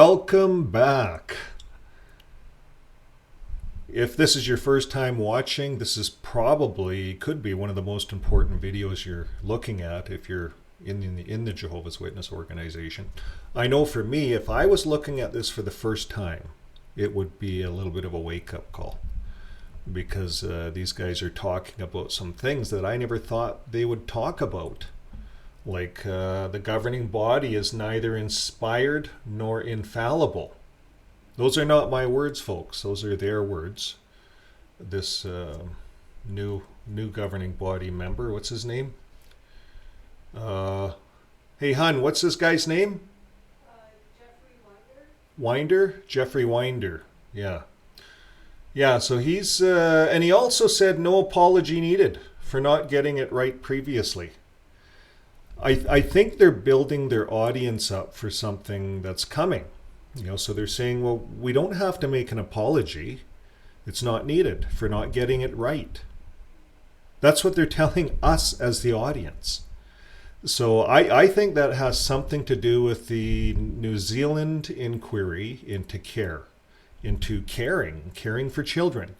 Welcome back. If this is your first time watching, this is could be one of the most important videos you're looking at if you're in the Jehovah's Witness organization. I know for me, if I was looking at this for the first time, it would be a little bit of a wake-up call, because these guys are talking about some things that I never thought they would talk about. Like the governing body is neither inspired nor infallible. Those are not my words, folks. Those are their words. This new governing body member, what's his name? Hey, hun, what's this guy's name? Jeffrey Winder. Winder? Jeffrey Winder. Yeah. Yeah, so he's... and he also said no apology needed for not getting it right previously. I think they're building their audience up for something that's coming. So they're saying, well, we don't have to make an apology. It's not needed for not getting it right. That's what they're telling us as the audience. So I think that has something to do with the New Zealand inquiry into caring for children.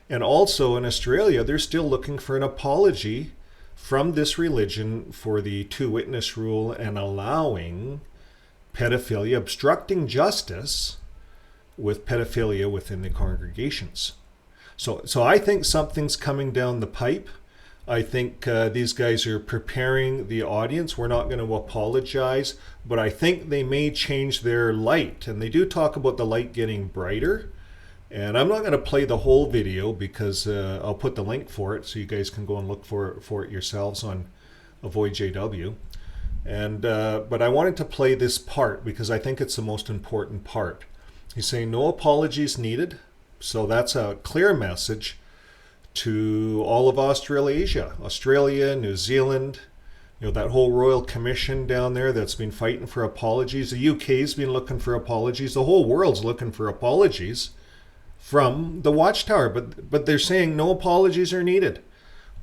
And also in Australia, they're still looking for an apology from this religion for the two-witness rule and allowing pedophilia, obstructing justice with pedophilia within the congregations. So I think something's coming down the pipe. I think these guys are preparing the audience. We're not going to apologize, but I think they may change their light. And they do talk about the light getting brighter. And I'm not going to play the whole video because I'll put the link for it so you guys can go and look for it yourselves on AvoidJw. And but I wanted to play this part because I think it's the most important part. He's saying no apologies needed. So that's a clear message to all of Australasia, Australia, New Zealand, that whole Royal Commission down there that's been fighting for apologies. The UK's been looking for apologies. The whole world's looking for apologies from the Watchtower, but they're saying no apologies are needed.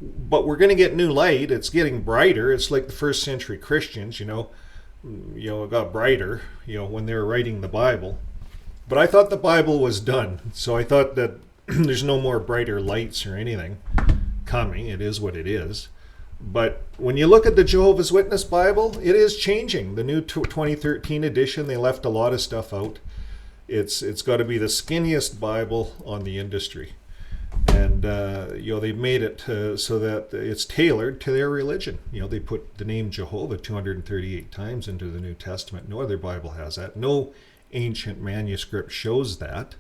But we're going to get new light. It's getting brighter. It's like the first century Christians, it got brighter, when they were writing the Bible. But I thought the Bible was done. So I thought that there's no more brighter lights or anything coming. It is what it is. But when you look at the Jehovah's Witness Bible, it is changing. The new 2013 edition, they left a lot of stuff out. It's got to be the skinniest Bible on the industry. And, they've made it so that it's tailored to their religion. They put the name Jehovah 238 times into the New Testament. No other Bible has that. No ancient manuscript shows that.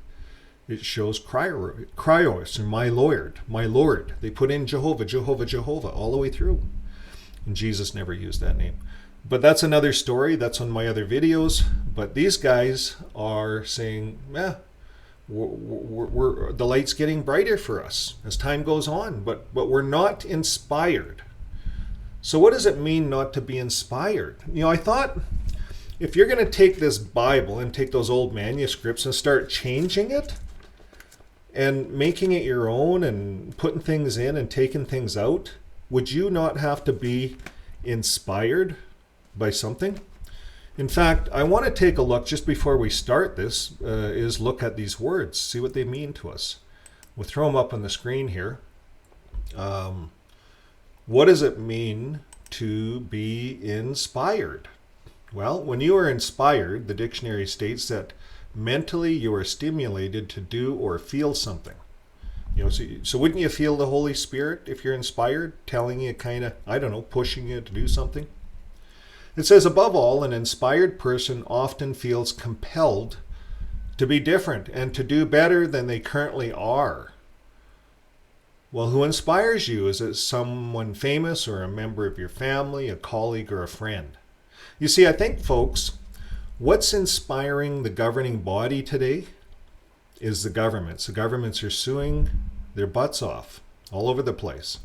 It shows Kryos, or my Lord. They put in Jehovah, Jehovah, Jehovah, all the way through. And Jesus never used that name. But that's another story. That's on my other videos. But these guys are saying, the light's getting brighter for us as time goes on. But we're not inspired. So what does it mean not to be inspired? I thought if you're going to take this Bible and take those old manuscripts and start changing it and making it your own and putting things in and taking things out, would you not have to be inspired by something? In fact, I want to take a look just before we start this, is look at these words, see what they mean to us. We'll throw them up on the screen here. What does it mean to be inspired? Well, when you are inspired, the dictionary states that mentally you are stimulated to do or feel something. So wouldn't you feel the Holy Spirit if you're inspired, telling you pushing you to do something? It says, above all, an inspired person often feels compelled to be different and to do better than they currently are. Well, who inspires you? Is it someone famous or a member of your family, a colleague, or a friend? You see, I think, folks, what's inspiring the governing body today is the governments. The governments are suing their butts off all over the place.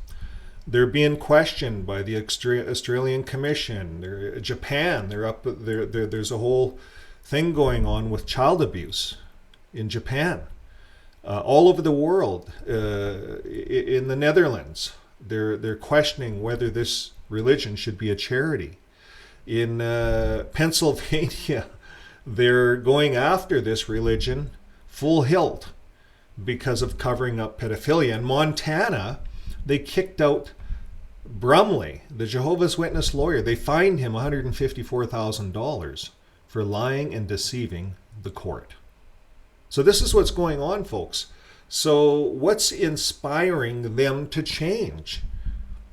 They're being questioned by the Australian Commission. Japan, there's a whole thing going on with child abuse in Japan. All over the world, in the Netherlands, they're questioning whether this religion should be a charity. In Pennsylvania, They're going after this religion full hilt because of covering up pedophilia. In Montana, they kicked out Brumley, the Jehovah's Witness lawyer. They fined him $154,000 for lying and deceiving the court. So this is what's going on, folks. So what's inspiring them to change?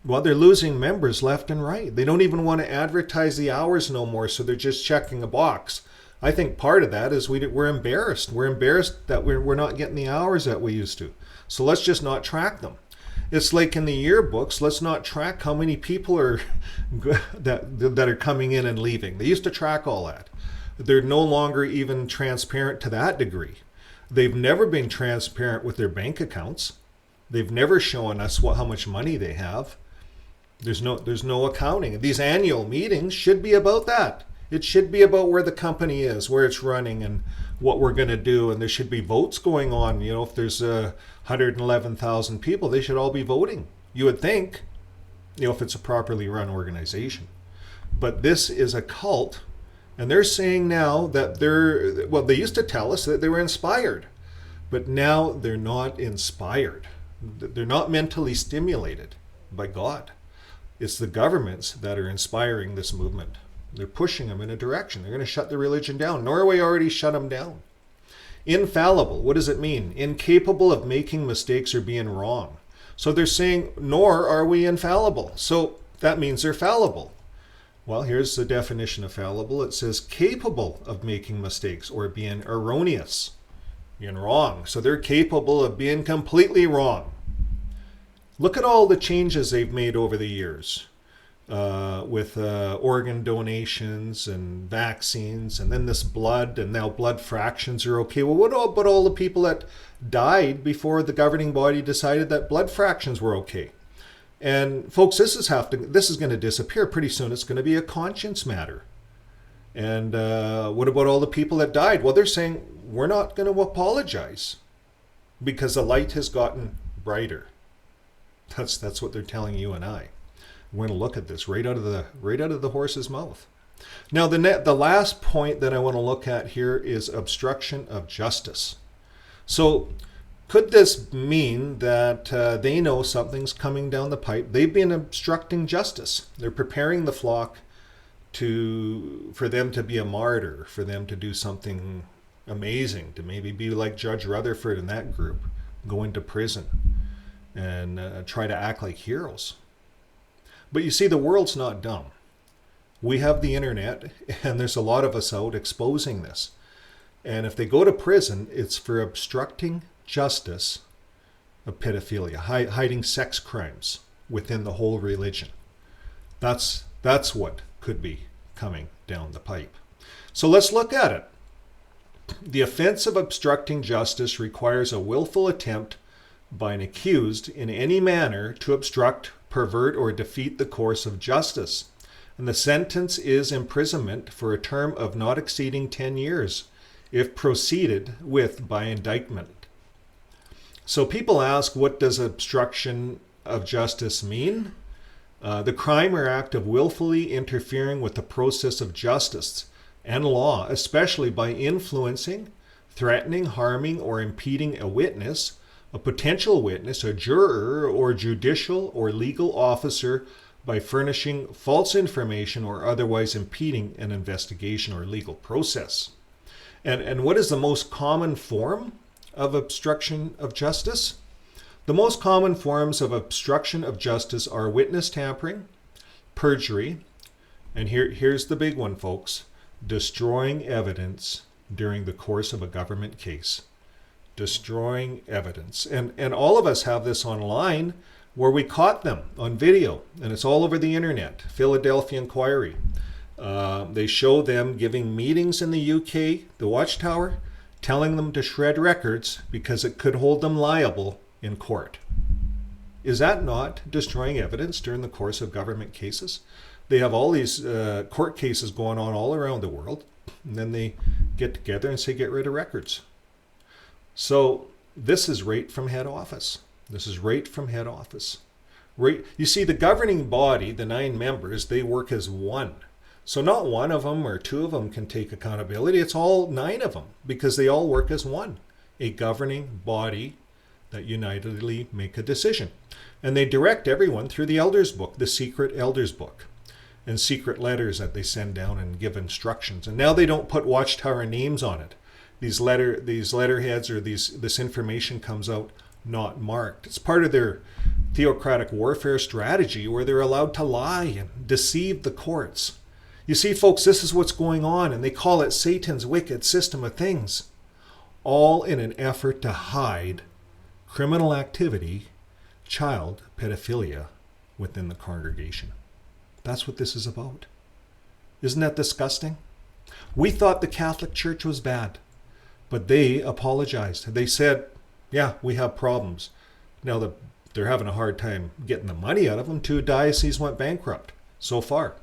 Well, they're losing members left and right. They don't even want to advertise the hours no more, so they're just checking a box. I think part of that is we're embarrassed. We're embarrassed that we're not getting the hours that we used to. So let's just not track them. It's like in the yearbooks, let's not track how many people are that are coming in and leaving. They used to track all that. They're no longer even transparent to that degree. They've never been transparent with their bank accounts. They've never shown us how much money they have. There's no accounting. These annual meetings should be about that. It should be about where the company is, where it's running, and what we're going to do. And there should be votes going on. You know, if there's 111,000 people, they should all be voting. You would think, you know, if it's a properly run organization. But this is a cult, and they're saying now that they used to tell us that they were inspired, but now they're not inspired. They're not mentally stimulated by God. It's the governments that are inspiring this movement. They're pushing them in a direction. They're going to shut the religion down. Norway already shut them down. Infallible, what does it mean? Incapable of making mistakes or being wrong. So they're saying, nor are we infallible. So that means they're fallible. Well, here's the definition of fallible. It says capable of making mistakes or being erroneous, being wrong. So they're capable of being completely wrong. Look at all the changes they've made over the years with organ donations and vaccines, and then this blood, and now blood fractions are okay. Well, what about all the people that died before the governing body decided that blood fractions were okay? And folks, this is going to disappear pretty soon. It's going to be a conscience matter. And what about all the people that died? Well, they're saying we're not going to apologize because the light has gotten brighter. That's what they're telling you and I. We're going to look at this right out of the horse's mouth. Now, the last point that I want to look at here is obstruction of justice. So, could this mean that they know something's coming down the pipe? They've been obstructing justice. They're preparing the flock for them to be a martyr, for them to do something amazing, to maybe be like Judge Rutherford and that group, go into prison and try to act like heroes. But you see, the world's not dumb. We have the internet, and there's a lot of us out exposing this. And if they go to prison, it's for obstructing justice of pedophilia, hiding sex crimes within the whole religion. That's what could be coming down the pipe. So let's look at it. The offense of obstructing justice requires a willful attempt by an accused in any manner to obstruct, pervert, or defeat the course of justice. And the sentence is imprisonment for a term of not exceeding 10 years, if proceeded with by indictment. So people ask, what does obstruction of justice mean? The crime or act of willfully interfering with the process of justice and law, especially by influencing, threatening, harming, or impeding a witness, a potential witness, a juror, or judicial or legal officer by furnishing false information or otherwise impeding an investigation or legal process. And what is the most common form of obstruction of justice? The most common forms of obstruction of justice are witness tampering, perjury, and here's the big one, folks, destroying evidence during the course of a government case. Destroying evidence. And all of us have this online where we caught them on video, and it's all over the internet. Philadelphia Inquiry. They show them giving meetings in the UK, the Watchtower, telling them to shred records because it could hold them liable in court. Is that not destroying evidence during the course of government cases? They have all these court cases going on all around the world, and then they get together and say, get rid of records. So this is right from head office. This is right from head office. Right. You see, the governing body, the 9 members, they work as one. So not one of them or two of them can take accountability. It's all 9 of them because they all work as one, a governing body that unitedly make a decision. And they direct everyone through the elders book, the secret elders book, and secret letters that they send down and give instructions. And now they don't put Watchtower names on it. These letterheads or this information comes out not marked. It's part of their theocratic warfare strategy where they're allowed to lie and deceive the courts. You see, folks, this is what's going on, and they call it Satan's wicked system of things, all in an effort to hide criminal activity, child pedophilia within the congregation. That's what this is about. Isn't that disgusting? We thought the Catholic Church was bad, but they apologized. They said, yeah, we have problems. Now they're having a hard time getting the money out of them. 2 dioceses went bankrupt so far.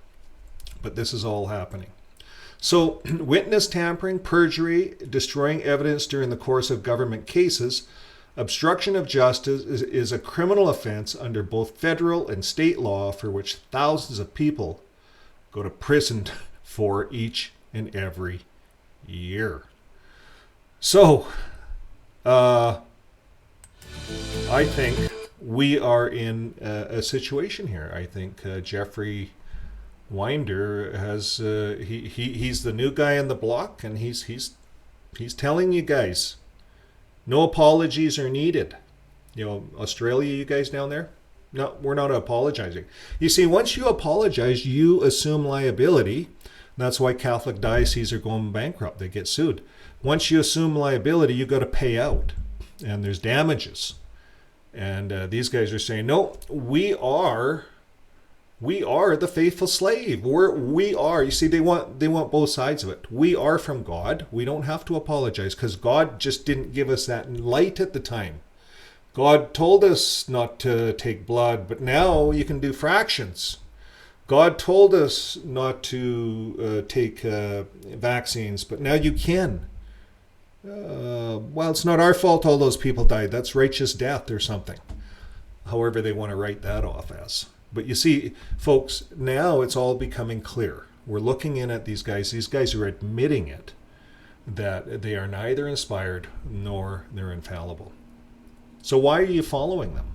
But this is all happening. So witness tampering, perjury, destroying evidence during the course of government cases, obstruction of justice is a criminal offense under both federal and state law for which thousands of people go to prison for each and every year. So, I think we are in a situation here. I think Jeffrey Winder has he's the new guy on the block, and he's telling you guys no apologies are needed. You know, Australia, you guys down there, no, we're not apologizing. You see, once you apologize, you assume liability. That's why Catholic dioceses are going bankrupt. They get sued. Once you assume liability, you got to pay out, and there's damages. And these guys are saying, no, we are the faithful slave. We are. You see, they want both sides of it. We are from God. We don't have to apologize because God just didn't give us that light at the time. God told us not to take blood, but now you can do fractions. God told us not to take vaccines, but now you can. Well, it's not our fault all those people died. That's righteous death or something. However they want to write that off as. But you see, folks, now it's all becoming clear. We're looking in at these guys. These guys are admitting it, that they are neither inspired nor they're infallible. So why are you following them?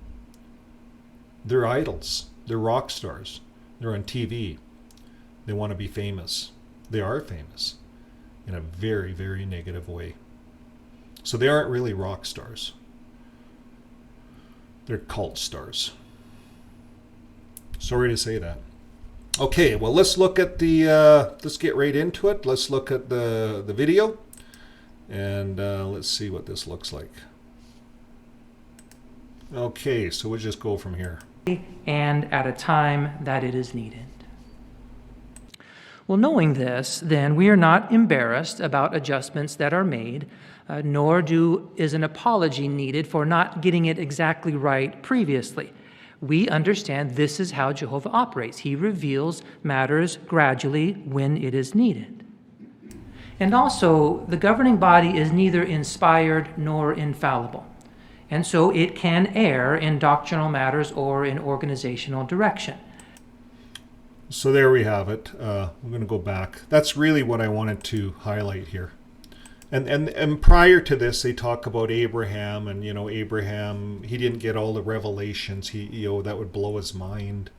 They're idols. They're rock stars. They're on TV. They want to be famous. They are famous in a very, very negative way. So they aren't really rock stars. They're cult stars. Sorry to say that. Okay, well, let's look at let's get right into it. Let's look at the video, and let's see what this looks like. Okay, so we'll just go from here. And at a time that it is needed. Well, knowing this, then, we are not embarrassed about adjustments that are made, nor is an apology needed for not getting it exactly right previously. We understand this is how Jehovah operates. He reveals matters gradually when it is needed. And also, the governing body is neither inspired nor infallible. And so it can err in doctrinal matters or in organizational direction. So there we have it. I'm going to go back. That's really what I wanted to highlight here. And prior to this, they talk about Abraham, and Abraham, he didn't get all the revelations. That would blow his mind.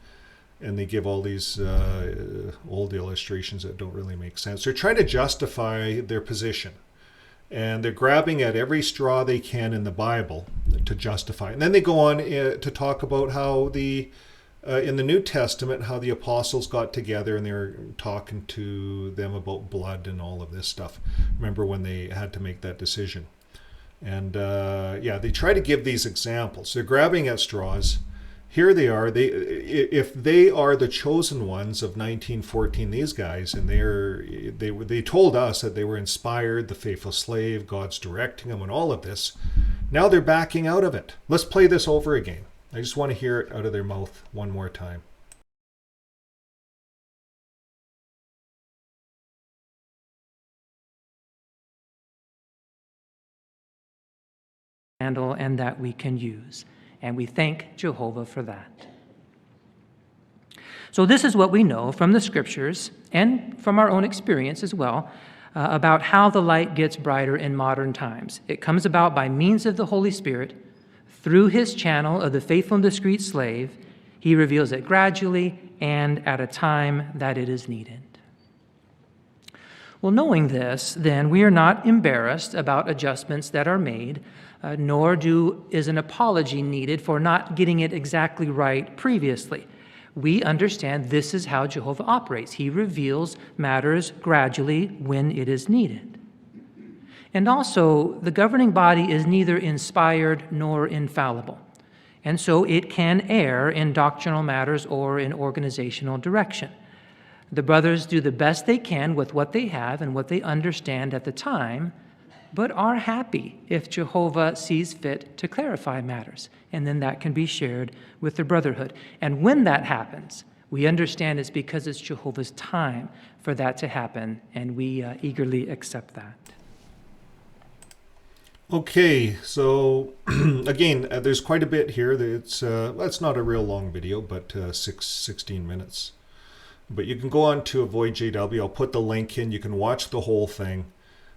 And they give all these old illustrations that don't really make sense. They're trying to justify their position. And they're grabbing at every straw they can in the Bible to justify. And then they go on to talk about how in the New Testament, how the apostles got together and they were talking to them about blood and all of this stuff. Remember when they had to make that decision? And they try to give these examples. They're grabbing at straws. Here they are. If they are the chosen ones of 1914, these guys, and they told us that they were inspired, the faithful slave, God's directing them, and all of this. Now they're backing out of it. Let's play this over again. I just want to hear it out of their mouth one more time. And that we can use. And we thank Jehovah for that. So this is what we know from the Scriptures and from our own experience as well about how the light gets brighter in modern times. It comes about by means of the Holy Spirit. Through his channel of the faithful and discreet slave, he reveals it gradually and at a time that it is needed. Well, knowing this, then, we are not embarrassed about adjustments that are made, nor is an apology needed for not getting it exactly right previously. We understand this is how Jehovah operates. He reveals matters gradually when it is needed. And also, the governing body is neither inspired nor infallible, and so it can err in doctrinal matters or in organizational direction. The brothers do the best they can with what they have and what they understand at the time, but are happy if Jehovah sees fit to clarify matters, and then that can be shared with the brotherhood. And when that happens, we understand it's because it's Jehovah's time for that to happen, and we eagerly accept that. Okay, so again, there's quite a bit here. It's not a real long video, but 16 minutes. But you can go on to AvoidJw. I'll put the link in. You can watch the whole thing.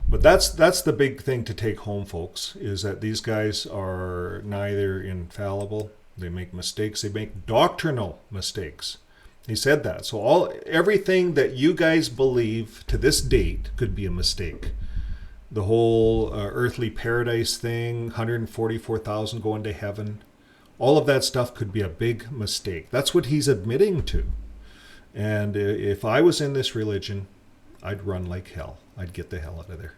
But that's the big thing to take home, folks, is that these guys are neither infallible. They make mistakes. They make doctrinal mistakes. He said that. So everything that you guys believe to this date could be a mistake. The whole earthly paradise thing, 144,000 going to heaven, all of that stuff could be a big mistake. That's what he's admitting to. And if I was in this religion, I'd run like hell. I'd get the hell out of there.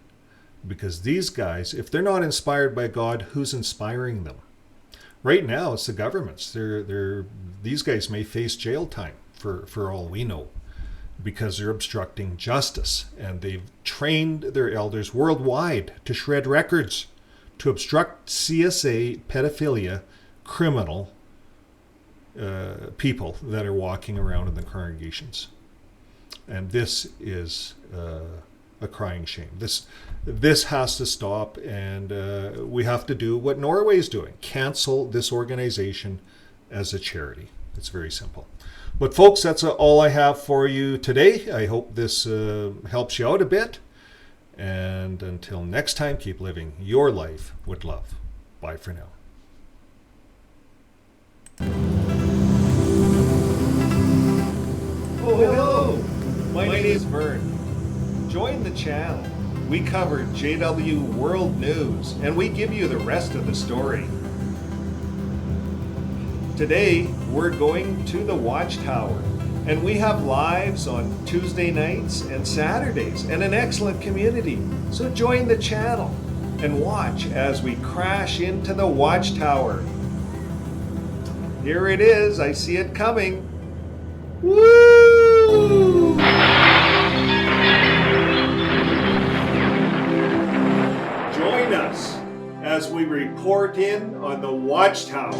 Because these guys, if they're not inspired by God, who's inspiring them? Right now, it's the governments. These guys may face jail time for all we know, because they're obstructing justice. And they've trained their elders worldwide to shred records, to obstruct CSA pedophilia criminal people that are walking around in the congregations. And this is a crying shame. This has to stop, and we have to do what Norway's doing. Cancel this organization as a charity. It's very simple. But folks, that's all I have for you today. I hope this helps you out a bit. And until next time, keep living your life with love. Bye for now. Oh, hello. My name is Vern. Join the channel. We cover JW World News, and we give you the rest of the story. Today, we're going to the Watchtower, and we have lives on Tuesday nights and Saturdays, and an excellent community. So join the channel and watch as we crash into the Watchtower. Here it is. I see it coming. Woo! Join us as we report in on the Watchtower.